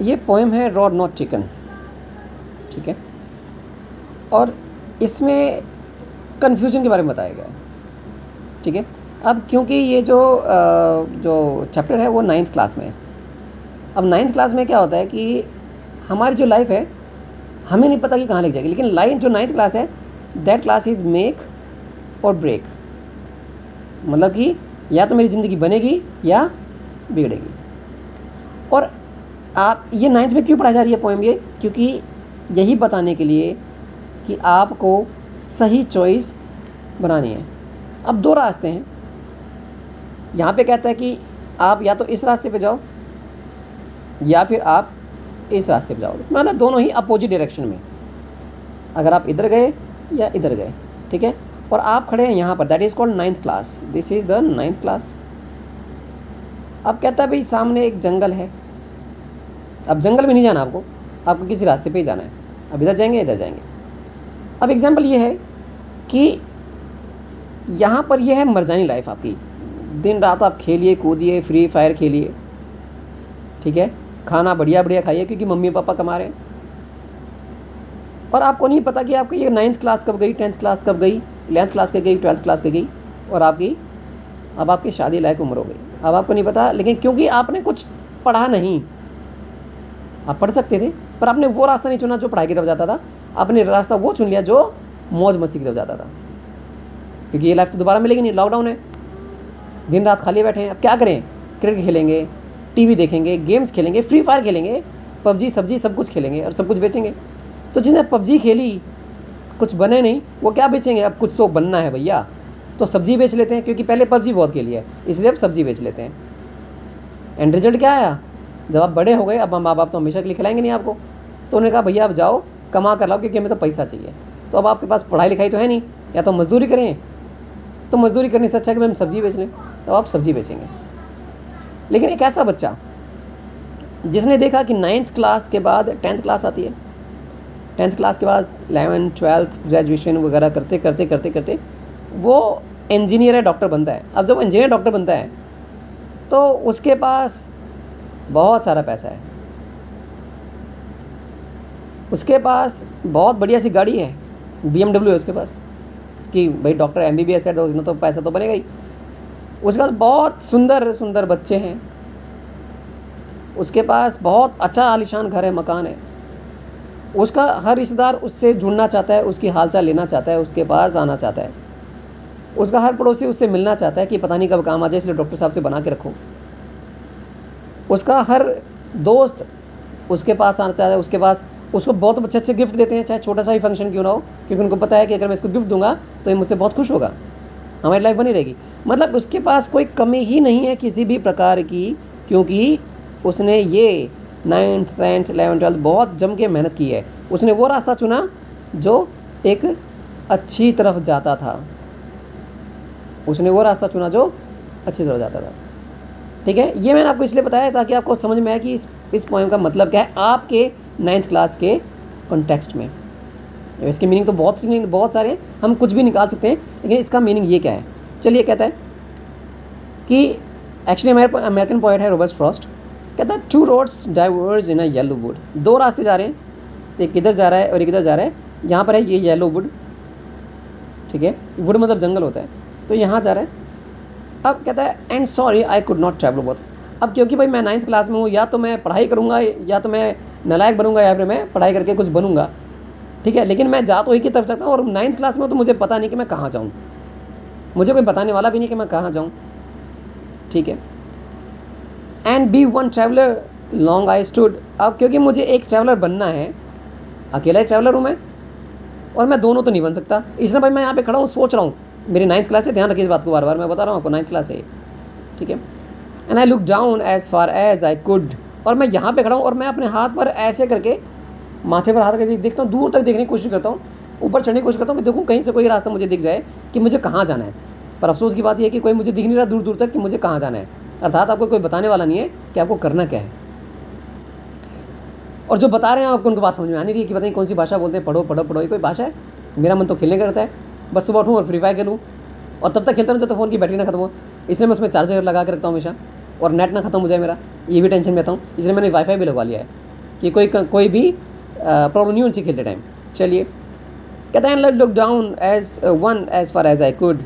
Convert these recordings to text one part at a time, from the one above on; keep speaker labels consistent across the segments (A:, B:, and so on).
A: ये पोएम है rod not chicken, ठीक है, और इसमें कन्फ्यूजन के बारे में बताया गया है, ठीक है। अब क्योंकि ये जो चैप्टर है वो 9th क्लास में है। अब 9th क्लास में क्या होता है कि हमारी जो लाइफ है हमें नहीं पता कि कहाँ लेके जाएगी, लेकिन लाइफ जो 9th क्लास है दैट क्लास इज़ मेक और ब्रेक, मतलब कि या तो मेरी ज़िंदगी बनेगी या बिगड़ेगी। और आप ये 9th में क्यों पढ़ाई जा रही है पोएम, ये क्योंकि यही बताने के लिए कि आपको सही चॉइस बनानी है। अब 2 रास्ते हैं, यहाँ पे कहता है कि आप या तो इस रास्ते पे जाओ या फिर आप इस रास्ते पे जाओगे, मतलब दोनों ही अपोजिट डायरेक्शन में, अगर आप इधर गए या इधर गए, ठीक है। और आप खड़े हैं यहाँ पर, that is called 9th class, this is the 9th class. अब कहता है भाई सामने एक जंगल है, अब जंगल में नहीं जाना आपको किसी रास्ते पे ही जाना है, अब इधर जाएंगे इधर जाएंगे। अब एग्जाम्पल ये है कि यहाँ पर ये है मर्जानी लाइफ आपकी, दिन रात आप खेलिए कूदिए, फ्री फायर खेलिए, ठीक है, खाना बढ़िया बढ़िया खाइए क्योंकि मम्मी पापा कमा रहे हैं, और आपको नहीं पता कि आपकी ये 9th क्लास कब गई, 10th क्लास कब गई, 11th क्लास कब गई, 12th क्लास कब गई, और अब आपकी शादी लायक उम्र हो गई, अब आपको नहीं पता। लेकिन क्योंकि आपने कुछ पढ़ा नहीं, आप पढ़ सकते थे पर आपने वो रास्ता नहीं चुना जो पढ़ाई की तरफ जाता था, आपने रास्ता वो चुन लिया जो मौज मस्ती की तरफ जाता था, क्योंकि ये लाइफ तो दोबारा मिलेगी नहीं, लॉकडाउन है, दिन रात खाली बैठे हैं, अब क्या करें, क्रिकेट खेलेंगे, टीवी देखेंगे, गेम्स खेलेंगे, फ्री फायर खेलेंगे, पबजी सब्जी सब कुछ खेलेंगे और सब कुछ बेचेंगे। तो जिसने पबजी खेली कुछ बने नहीं, वो क्या बेचेंगे, अब कुछ तो बनना है भैया, तो सब्जी बेच लेते हैं, क्योंकि पहले पबजी बहुत खेली है इसलिए अब सब्जी बेच लेते हैं। एंड रिजल्ट क्या आया, जब आप बड़े हो गए, अब माँ बाप तो हमेशा के लिए खिलाएंगे नहीं आपको, तो उन्होंने कहा भैया अब जाओ कमा कर लाओ क्योंकि हमें तो पैसा चाहिए। तो अब आपके पास पढ़ाई लिखाई तो है नहीं, या तो मजदूरी करें, तो मजदूरी करने से अच्छा है कि हम सब्जी बेच लें, तो आप सब्जी बेचेंगे। लेकिन एक ऐसा बच्चा जिसने देखा कि 9th क्लास के बाद 10th क्लास आती है, 10th क्लास के बाद 11th 12th ग्रेजुएशन वगैरह करते करते करते करते वो इंजीनियर है, डॉक्टर बनता है। अब जब इंजीनियर डॉक्टर बनता है तो उसके पास बहुत सारा पैसा है, उसके पास बहुत बढ़िया सी गाड़ी है, BMW है उसके पास, कि भाई डॉक्टर MBBS है तो उसमें तो पैसा तो बनेगा ही। उसके पास बहुत सुंदर सुंदर बच्चे हैं, उसके पास बहुत अच्छा आलीशान घर है, मकान है, उसका हर रिश्तेदार उससे जुड़ना चाहता है, उसकी हालचाल लेना चाहता है, उसके पास आना चाहता है, उसका हर पड़ोसी उससे मिलना चाहता है कि पता नहीं कब काम आ जाए इसलिए डॉक्टर साहब से बना के रखो। उसका हर दोस्त उसके पास आना चाहता है, उसके पास उसको बहुत अच्छे अच्छे गिफ्ट देते हैं, चाहे छोटा सा ही फंक्शन क्यों ना हो, क्योंकि उनको पता है कि अगर मैं इसको गिफ्ट दूंगा तो ये मुझसे बहुत खुश होगा, हमारी लाइफ बनी रहेगी। मतलब उसके पास कोई कमी ही नहीं है किसी भी प्रकार की, क्योंकि उसने ये 9th 10th 11th 12th बहुत जम के मेहनत की है। उसने वो रास्ता चुना जो एक अच्छी तरफ जाता था, उसने वो रास्ता चुना जो अच्छी तरफ जाता था, ठीक है। ये मैंने आपको इसलिए बताया ताकि आपको समझ में आए कि इस पोएम का मतलब क्या है आपके 9th क्लास के कॉन्टेक्स्ट में। इसके मीनिंग तो बहुत सारे हैं, हम कुछ भी निकाल सकते हैं, लेकिन इसका मीनिंग ये क्या है। चलिए, कहता है कि एक्चुअली अमेरिकन पोएट है रॉबर्ट फ्रॉस्ट, कहता है 2 roads diverge in a yellow would, 2 रास्ते जा रहे हैं, एक इधर जा रहा है और एक इधर जा रहा है। यहाँ पर है ये येलो वुड, ठीक है, वुड मतलब जंगल होता है, तो यहाँ जा रहा है। अब कहता है and sorry I could not travel both, अब क्योंकि भाई मैं 9th क्लास में हूँ, या तो मैं पढ़ाई करूँगा या तो मैं नालायक बनूंगा या फिर मैं पढ़ाई करके कुछ बनूंगा, ठीक है, लेकिन मैं जा तो एक ही तरफ सकता हूँ, और 9th क्लास में तो मुझे पता नहीं कि मैं कहाँ जाऊँ, मुझे कोई बताने वाला भी नहीं कि मैं कहाँ जाऊँ, ठीक है। And be one traveller long I stood, अब क्योंकि मुझे एक ट्रैवलर बनना है, अकेला ही ट्रैवलर हूँ मैं, और मैं दोनों तो नहीं बन सकता, इसलिए भाई मैं यहाँ पे खड़ा हूँ, सोच रहा हूँ। मेरी 9th क्लास है, ध्यान रखिए इस बात को, बार बार मैं बता रहा हूँ आपको, 9th क्लास है, ठीक है। And I look down as far as I could, और मैं यहाँ पे खड़ा हूँ और मैं अपने हाथ पर ऐसे करके, माथे पर हाथ करके देखता हूँ, दूर तक देखने की कोशिश करता हूँ, ऊपर चढ़ने की कोशिश करता हूँ कि देखूँ कहीं से कोई रास्ता मुझे दिख जाए कि मुझे कहाँ जाना है। पर अफसोस की बात यह है कि कोई मुझे दिख नहीं रहा दूर दूर तक कि मुझे कहाँ जाना है, अर्थात आपको कोई बताने वाला नहीं है कि आपको करना क्या है, और जो बता रहे हैं आपको उनको बात समझ में आ नहीं रही है कि पता नहीं कौन सी भाषा बोलते हैं, पढ़ो पढ़ो पढ़ो, ये कोई भाषा है। मेरा मन तो खेलने का करता है, बस सुबह उठूँ और फ्री फायर खेलूँ, और तब तक खेलता रहूँ जब तक फ़ोन की बैटरी ना खत्म हो, इसलिए मैं उसमें चार्जर लगा के रखता हूँ हमेशा, और नेट ना खत्म हो जाए मेरा, ये भी टेंशन में रहता हूँ, इसलिए मैंने वाईफाई भी लगवा लिया है। कि कोई भी प्रॉब्लम नहीं होनी चाहिए खेलते टाइम। चलिए, कहते हैं look down as far as I could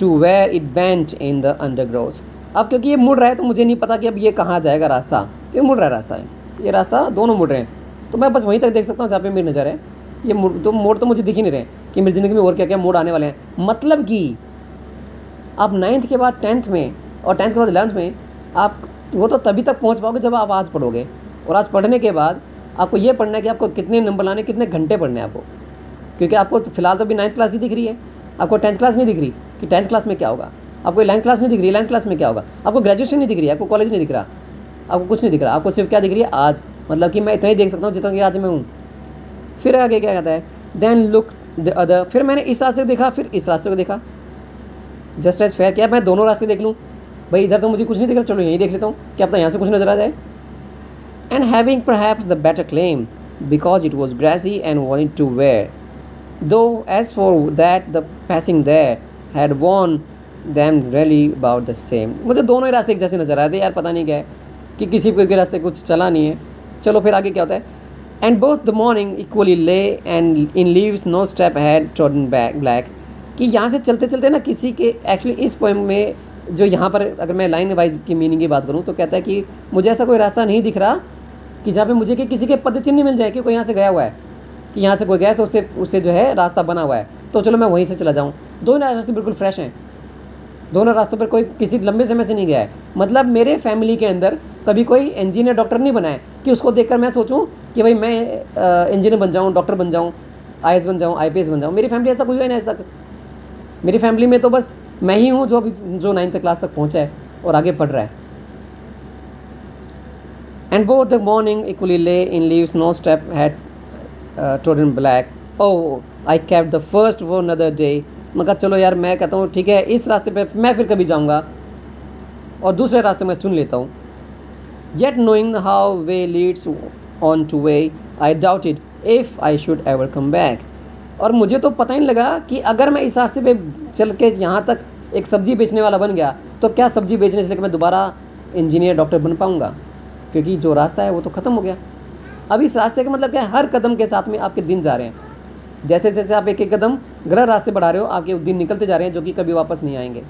A: to where it bent in the undergrowth. अब क्योंकि ये मुड़ रहा है तो मुझे नहीं पता कि अब ये कहाँ जाएगा रास्ता, ये मुड़ रहा है रास्ता है, ये रास्ता दोनों मुड़ रहे हैं, तो मैं बस वहीं तक देख सकता हूँ जहाँ पे मेरी नज़र है। ये मोड़ तो मुझे दिख ही नहीं रहे कि मेरी ज़िंदगी में और क्या क्या मोड़ आने वाले हैं। मतलब कि आप 9th के बाद 10th में और 10th के बाद 11th में आप वो तो तभी तक पहुँच पाओगे जब आप आज पढ़ोगे। और आज पढ़ने के बाद आपको ये पढ़ना है कि आपको कितने नंबर लाने, कितने घंटे पढ़ने हैं आपको, क्योंकि आपको फिलहाल तो अभी 9th क्लास ही दिख रही है, आपको 10th क्लास नहीं दिख रही कि 10th क्लास में क्या होगा, आपको 11th क्लास नहीं दिख रही 11th क्लास में क्या होगा, आपको ग्रेजुएशन नहीं दिख रही है, आपको कॉलेज नहीं दिख रहा, आपको कुछ नहीं दिख रहा, आपको सिर्फ क्या दिख रही है आज। मतलब कि मैं इतना ही देख सकता हूँ जितना कि आज मैं हूँ। फिर आगे क्या कहता है, देन लुक द अदर, फिर मैंने इस रास्ते को देखा, फिर इस रास्ते को देखा, जस्ट एज फेयर, क्या मैं दोनों रास्ते देख लूँ, भाई इधर तो मुझे कुछ नहीं दिख रहा, चलो यहीं देख लेता हूँ, क्या पता यहाँ से कुछ नजर आ जाए। And having perhaps the better claim because it was grassy and wanted to wear, though as for that the passing there had worn them really about the same. मुझे दोनों ही रास्ते एक जैसे नजर आए थे यार, पता नहीं क्या है कि किसी के रास्ते कुछ चला नहीं है। चलो फिर आगे क्या होता है, and both the morning equally lay and in leaves no step had trodden black, कि यहाँ से चलते चलते ना किसी के, एक्चुअली इस पोएम में जो यहाँ पर अगर मैं लाइन वाइज की मीनिंग की बात करूँ तो कहता है कि मुझे ऐसा कोई रास्ता नहीं दिख रहा कि जहाँ पे मुझे कि किसी के पद चिन्ह मिल जाए कि कोई यहाँ से गया हुआ है, कि यहाँ से कोई गया तो उससे जो है रास्ता बना हुआ है, तो चलो मैं वहीं से चला जाऊँ। दोनों रास्ते बिल्कुल फ्रेश हैं, दोनों रास्तों पर कोई किसी लंबे समय से नहीं गया है। मतलब मेरे फैमिली के अंदर कभी कोई इंजीनियर डॉक्टर नहीं बना है कि उसको देखकर मैं सोचूं कि भाई मैं इंजीनियर बन जाऊं, डॉक्टर बन जाऊं, आईएएस बन जाऊं, आईपीएस बन जाऊं। मेरी फैमिली ऐसा कुछ हुआ नहीं आज तक। मेरी फैमिली में तो बस मैं ही हूँ जो 9th क्लास तक पहुँचा है और आगे पढ़ रहा है। And both the morning equally lay in leaves no step had trodden black, oh I kept the first for another day. मैं कहा चलो यार, मैं कहता हूँ ठीक है इस रास्ते पे मैं फिर कभी जाऊँगा और दूसरे रास्ते में चुन लेता हूँ। Yet knowing how way Leeds on two way I doubted if I should ever come back. और मुझे तो पता ही नहीं लगा कि अगर मैं इस रास्ते पे चल के यहाँ तक एक सब्ज़ी बेचने वाला बन गया तो क्या सब्ज़ी बेचने से लेकर मैं दोबारा इंजीनियर डॉक्टर बन पाऊँगा, क्योंकि जो रास्ता है वो तो ख़त्म हो गया। अब इस रास्ते का मतलब क्या है, हर कदम के साथ में आपके दिन जा रहे हैं, जैसे जैसे आप एक एक कदम गलत रास्ते बढ़ा रहे हो आपके दिन निकलते जा रहे हैं जो कि कभी वापस नहीं आएंगे।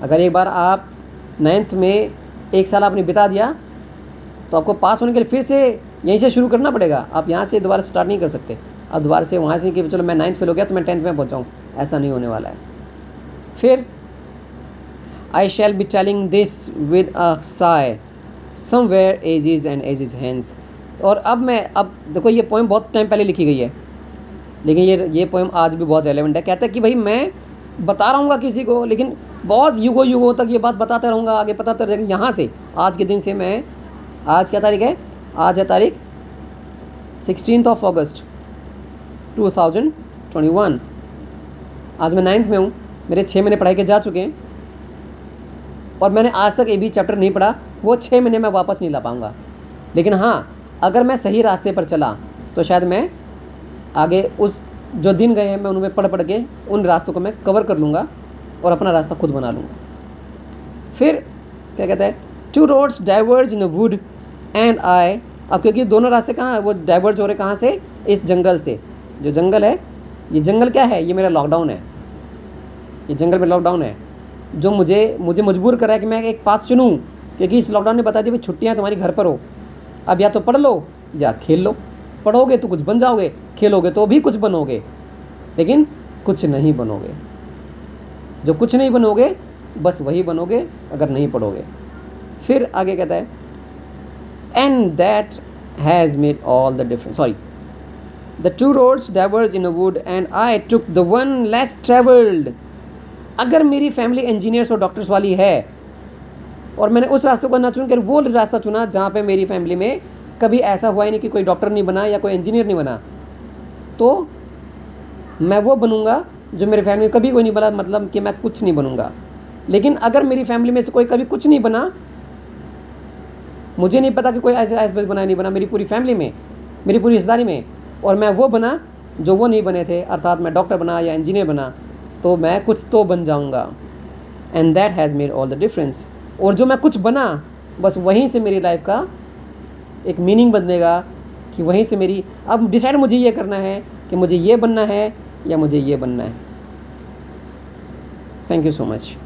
A: अगर एक बार आप 9th में एक साल आपने बिता दिया तो आपको पास होने के लिए फिर से यहीं से शुरू करना पड़ेगा। आप यहाँ से दोबारा स्टार्ट नहीं कर सकते। आप दोबारा से वहाँ से कि चलो मैं 9th फेल हो गया तो मैं 10th में पहुँचाऊँ, ऐसा नहीं होने वाला है। फिर I shall be telling this with a sigh somewhere ages and ages hence. और अब देखो ये पोएम बहुत टाइम पहले लिखी गई है, लेकिन ये पोएम आज भी बहुत रेलेवेंट है। कहता है कि भाई मैं बता रहूँगा किसी को, लेकिन बहुत युगों तक ये बात बताता रहूँगा, आगे बताता रहेगा। यहाँ से आज के दिन से मैं, आज क्या तारीख है, आज है तारीख 16 अगस्त 2021। आज मैं 9th में हूँ, मेरे 6 महीने पढ़ाई के जा चुके हैं और मैंने आज तक AB चैप्टर नहीं पढ़ा। वो 6 महीने मैं वापस नहीं ला पाऊँगा, लेकिन हाँ अगर मैं सही रास्ते पर चला तो शायद मैं आगे उस जो दिन गए हैं मैं उनमें पढ़ के उन रास्तों को मैं कवर कर लूँगा और अपना रास्ता खुद बना लूँगा। फिर क्या कहता है, two roads diverge in a wood and I. अब क्योंकि दोनों रास्ते कहाँ है, वो डाइवर्ज हो रहे कहाँ से, इस जंगल से। जो जंगल है, ये जंगल क्या है, ये मेरा लॉकडाउन है। ये जंगल में लॉकडाउन है जो मुझे मजबूर कर रहा है कि मैं एक पाथ चुनूँ, क्योंकि इस लॉकडाउन ने बता दिया भाई छुट्टियाँ तुम्हारी घर पर हो, अब या तो पढ़ लो या खेल लो। पढ़ोगे तो कुछ बन जाओगे, खेलोगे तो भी कुछ बनोगे, लेकिन कुछ नहीं बनोगे। जो कुछ नहीं बनोगे बस वही बनोगे अगर नहीं पढ़ोगे। फिर आगे कहता है, and that has made all the difference, sorry, the two roads diverge in a wood and I took the one less travelled. अगर मेरी फैमिली इंजीनियर्स और डॉक्टर्स वाली है और मैंने उस रास्ते को ना चुन कर वो रास्ता चुना जहाँ पे मेरी फैमिली में कभी ऐसा हुआ ही नहीं कि कोई डॉक्टर नहीं बना या कोई इंजीनियर नहीं बना, तो मैं वो बनूंगा जो मेरी फैमिली में कभी कोई नहीं बना, मतलब कि मैं कुछ नहीं बनूंगा। लेकिन अगर मेरी फैमिली में से कोई कभी कुछ नहीं बना, मुझे नहीं पता कि कोई ऐसे बना नहीं बना मेरी पूरी फैमिली में, मेरी पूरी रिश्तेदारी में, और मैं वो बना जो वो नहीं बने थे, अर्थात मैं डॉक्टर बना या इंजीनियर बना, तो मैं कुछ तो बन जाऊँगा। And that has made all the difference. और जो मैं कुछ बना बस वहीं से मेरी लाइफ का एक मीनिंग बदलेगा कि वहीं से मेरी अब डिसाइड मुझे ये करना है कि मुझे ये बनना है या मुझे ये बनना है। Thank you so much.